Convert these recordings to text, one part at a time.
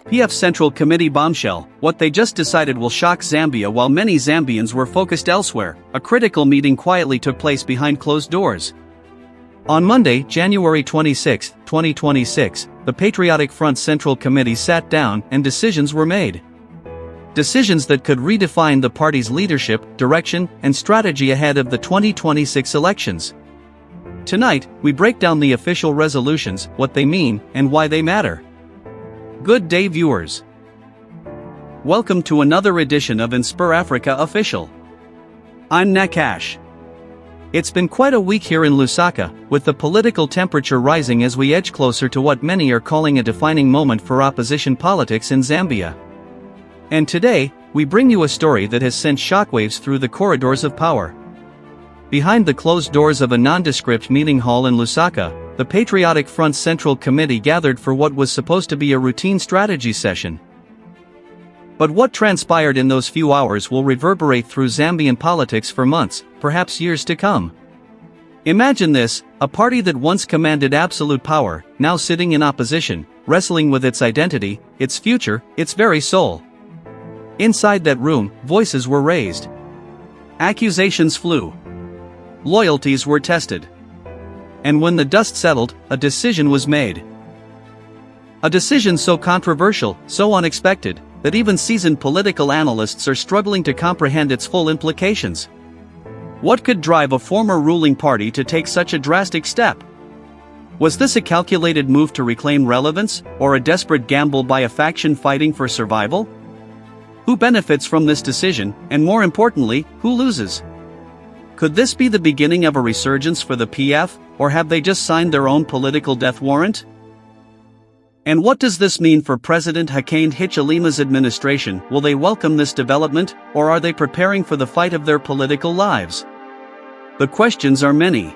PF Central Committee bombshell, what they just decided will shock Zambia while many Zambians were focused elsewhere. A critical meeting quietly took place behind closed doors. On Monday, January 26, 2026, the Patriotic Front Central Committee sat down and decisions were made. Decisions that could redefine the party's leadership, direction, and strategy ahead of the 2026 elections. Tonight, we break down the official resolutions, what they mean, and why they matter. Good day, viewers. Welcome to another edition of InspirAfrica Official. I'm Nakash. It's been quite a week here in Lusaka, with the political temperature rising as we edge closer to what many are calling a defining moment for opposition politics in Zambia. And today, we bring you a story that has sent shockwaves through the corridors of power. Behind the closed doors of a nondescript meeting hall in Lusaka, the Patriotic Front Central Committee gathered for what was supposed to be a routine strategy session. But what transpired in those few hours will reverberate through Zambian politics for months, perhaps years to come. Imagine this, a party that once commanded absolute power, now sitting in opposition, wrestling with its identity, its future, its very soul. Inside that room, voices were raised. Accusations flew. Loyalties were tested. And when the dust settled, a decision was made. A decision so controversial, so unexpected, that even seasoned political analysts are struggling to comprehend its full implications. What could drive a former ruling party to take such a drastic step? Was this a calculated move to reclaim relevance, or a desperate gamble by a faction fighting for survival? Who benefits from this decision, and more importantly, who loses? Could this be the beginning of a resurgence for the PF, or have they just signed their own political death warrant? And what does this mean for President Hakainde Hichilema's administration? Will they welcome this development, or are they preparing for the fight of their political lives? The questions are many.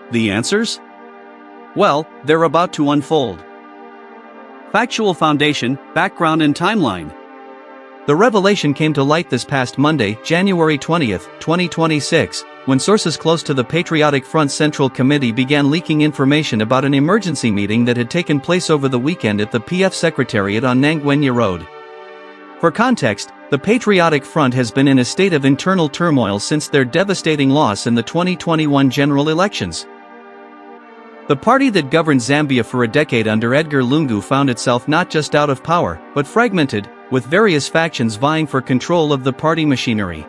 The answers? Well, they're about to unfold. Factual foundation, background and timeline. The revelation came to light this past Monday, January 20, 2026, when sources close to the Patriotic Front Central Committee began leaking information about an emergency meeting that had taken place over the weekend at the PF Secretariat on Nangwenya Road. For context, the Patriotic Front has been in a state of internal turmoil since their devastating loss in the 2021 general elections. The party that governed Zambia for a decade under Edgar Lungu found itself not just out of power, but fragmented, with various factions vying for control of the party machinery.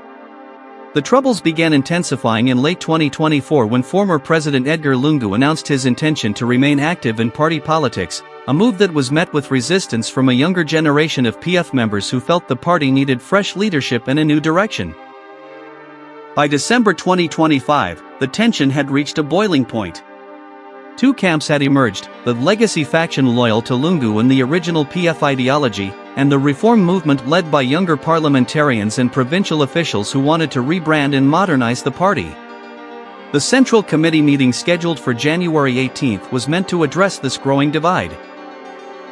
The troubles began intensifying in late 2024 when former President Edgar Lungu announced his intention to remain active in party politics, a move that was met with resistance from a younger generation of PF members who felt the party needed fresh leadership and a new direction. By December 2025, the tension had reached a boiling point. Two camps had emerged, the legacy faction loyal to Lungu and the original PF ideology, and the reform movement led by younger parliamentarians and provincial officials who wanted to rebrand and modernize the party. The Central Committee meeting scheduled for January 18 was meant to address this growing divide.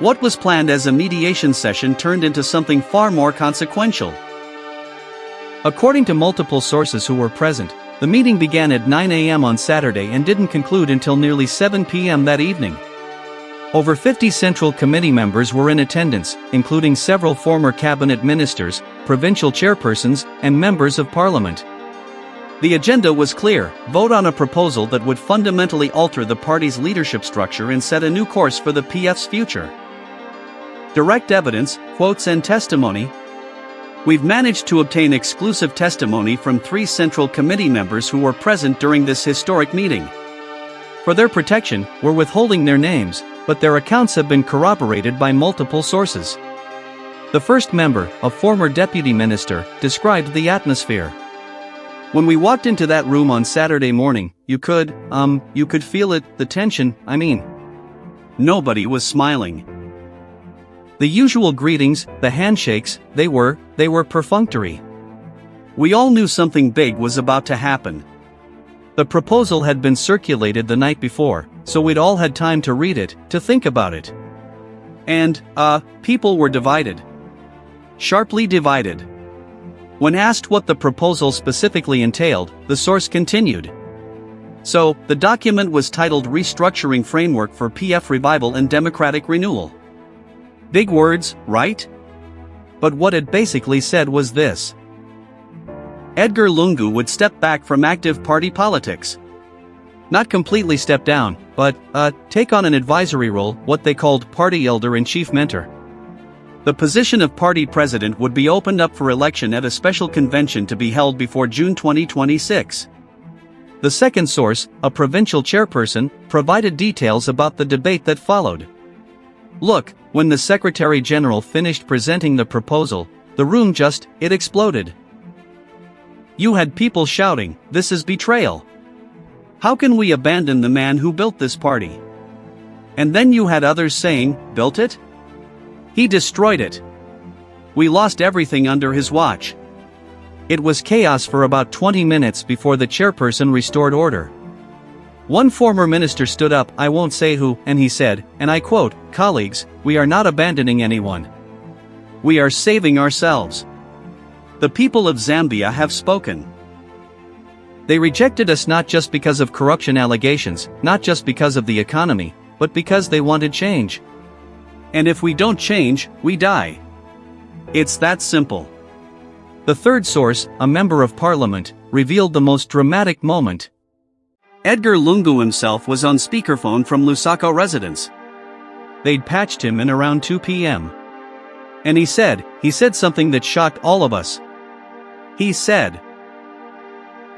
What was planned as a mediation session turned into something far more consequential. According to multiple sources who were present, the meeting began at 9 a.m. on Saturday and didn't conclude until nearly 7 p.m. that evening. Over 50 Central Committee members were in attendance, including several former cabinet ministers, provincial chairpersons, and members of parliament. The agenda was clear: vote on a proposal that would fundamentally alter the party's leadership structure and set a new course for the PF's future. Direct evidence, quotes and testimony. We've managed to obtain exclusive testimony from 3 Central Committee members who were present during this historic meeting. For their protection, we're withholding their names, but their accounts have been corroborated by multiple sources. The first member, a former deputy minister, described the atmosphere. When we walked into that room on Saturday morning, you could feel it, the tension, Nobody was smiling. The usual greetings, the handshakes, they were perfunctory. We all knew something big was about to happen. The proposal had been circulated the night before, so we'd all had time to read it, to think about it. And, people were divided. Sharply divided. When asked what the proposal specifically entailed, the source continued. So, the document was titled Restructuring Framework for PF Revival and Democratic Renewal. Big words, right? But what it basically said was this: Edgar Lungu would step back from active party politics. Not completely step down, but, take on an advisory role, what they called party elder-in-chief mentor. The position of party president would be opened up for election at a special convention to be held before June 2026. The second source, a provincial chairperson, provided details about the debate that followed. Look, when the Secretary General finished presenting the proposal, the room it exploded. You had people shouting, "This is betrayal. How can we abandon the man who built this party?" And then you had others saying, "Built it? He destroyed it. We lost everything under his watch." It was chaos for about 20 minutes before the chairperson restored order. One former minister stood up, I won't say who, and he said, and I quote, "Colleagues, we are not abandoning anyone. We are saving ourselves. The people of Zambia have spoken. They rejected us not just because of corruption allegations, not just because of the economy, but because they wanted change. And if we don't change, we die. It's that simple." The third source, a member of parliament, revealed the most dramatic moment. Edgar Lungu himself was on speakerphone from Lusaka residence. They'd patched him in around 2 p.m. And he said something that shocked all of us. He said,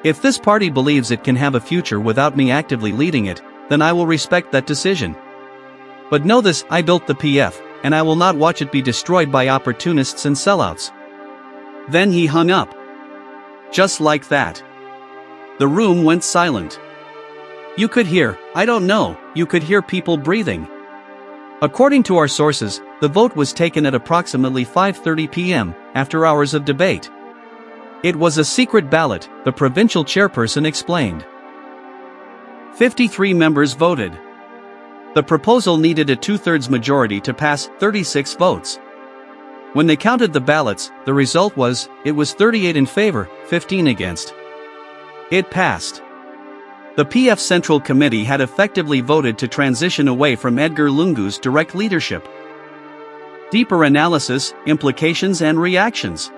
"If this party believes it can have a future without me actively leading it, then I will respect that decision. But know this, I built the PF, and I will not watch it be destroyed by opportunists and sellouts." Then he hung up. Just like that. The room went silent. You could hear people breathing. According to our sources, the vote was taken at approximately 5:30 p.m., after hours of debate. It was a secret ballot, the provincial chairperson explained. 53 members voted. The proposal needed a 2/3 majority to pass, 36 votes. When they counted the ballots, the result was, it was 38 in favor, 15 against. It passed. The PF Central Committee had effectively voted to transition away from Edgar Lungu's direct leadership. Deeper analysis, implications and reactions.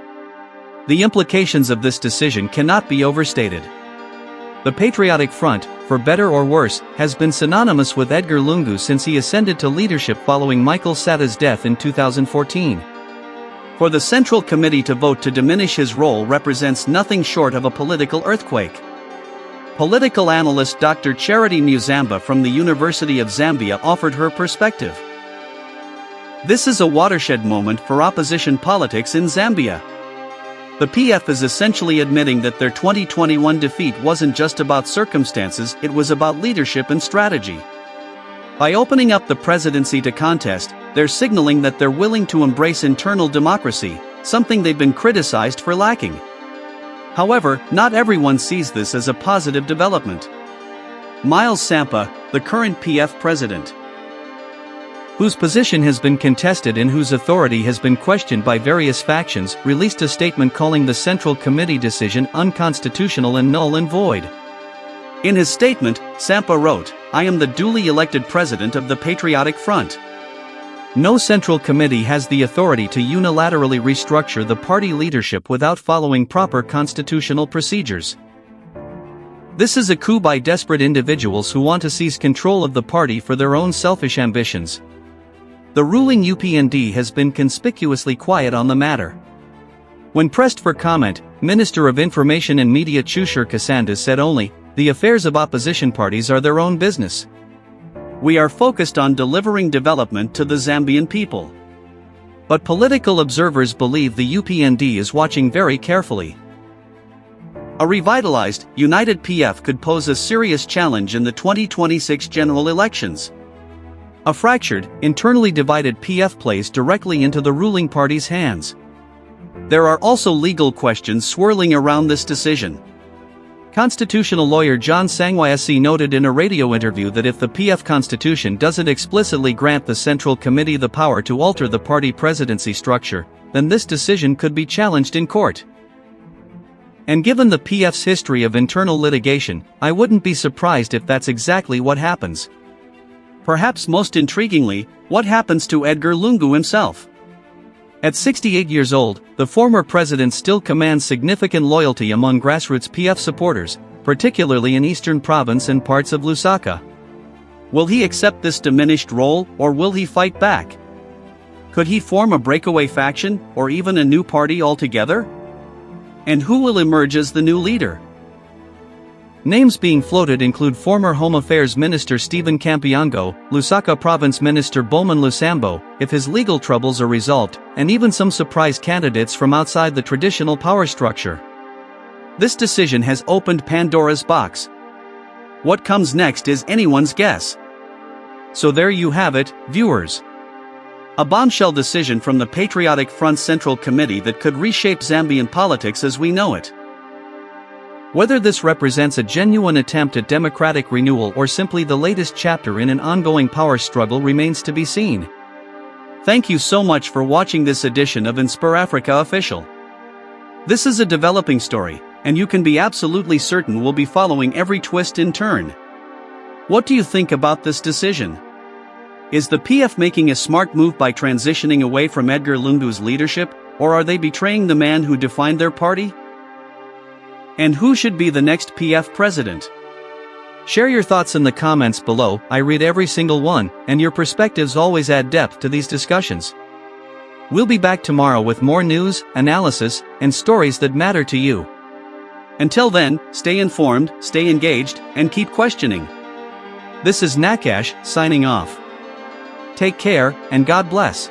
The implications of this decision cannot be overstated. The Patriotic Front, for better or worse, has been synonymous with Edgar Lungu since he ascended to leadership following Michael Satta's death in 2014. For the Central Committee to vote to diminish his role represents nothing short of a political earthquake. Political analyst Dr. Charity Muzamba from the University of Zambia offered her perspective. This is a watershed moment for opposition politics in Zambia. The PF is essentially admitting that their 2021 defeat wasn't just about circumstances, it was about leadership and strategy. By opening up the presidency to contest, they're signaling that they're willing to embrace internal democracy, something they've been criticized for lacking. However, not everyone sees this as a positive development. Miles Sampa, the current PF president, whose position has been contested and whose authority has been questioned by various factions, released a statement calling the Central Committee decision unconstitutional and null and void. In his statement, Sampa wrote, "I am the duly elected president of the Patriotic Front. No Central Committee has the authority to unilaterally restructure the party leadership without following proper constitutional procedures. This is a coup by desperate individuals who want to seize control of the party for their own selfish ambitions." The ruling UPND has been conspicuously quiet on the matter. When pressed for comment, Minister of Information and Media Chushur Kasanda said only, "The affairs of opposition parties are their own business. We are focused on delivering development to the Zambian people." But political observers believe the UPND is watching very carefully. A revitalized, united PF could pose a serious challenge in the 2026 general elections. A fractured, internally divided PF plays directly into the ruling party's hands. There are also legal questions swirling around this decision. Constitutional lawyer John Sangwayasi noted in a radio interview that if the PF constitution doesn't explicitly grant the Central Committee the power to alter the party presidency structure, then this decision could be challenged in court. And given the PF's history of internal litigation, I wouldn't be surprised if that's exactly what happens. Perhaps most intriguingly, what happens to Edgar Lungu himself? At 68 years old, the former president still commands significant loyalty among grassroots PF supporters, particularly in Eastern Province and parts of Lusaka. Will he accept this diminished role, or will he fight back? Could he form a breakaway faction, or even a new party altogether? And who will emerge as the new leader? Names being floated include former Home Affairs Minister Stephen Kampiango, Lusaka Province Minister Bowman Lusambo, if his legal troubles are resolved, and even some surprise candidates from outside the traditional power structure. This decision has opened Pandora's box. What comes next is anyone's guess. So there you have it, viewers. A bombshell decision from the Patriotic Front Central Committee that could reshape Zambian politics as we know it. Whether this represents a genuine attempt at democratic renewal or simply the latest chapter in an ongoing power struggle remains to be seen. Thank you so much for watching this edition of InspirAfrica Official. This is a developing story, and you can be absolutely certain we'll be following every twist and turn. What do you think about this decision? Is the PF making a smart move by transitioning away from Edgar Lungu's leadership, or are they betraying the man who defined their party? And who should be the next PF president? Share your thoughts in the comments below. I read every single one, and your perspectives always add depth to these discussions. We'll be back tomorrow with more news, analysis, and stories that matter to you. Until then, stay informed, stay engaged, and keep questioning. This is Nakash, signing off. Take care, and God bless.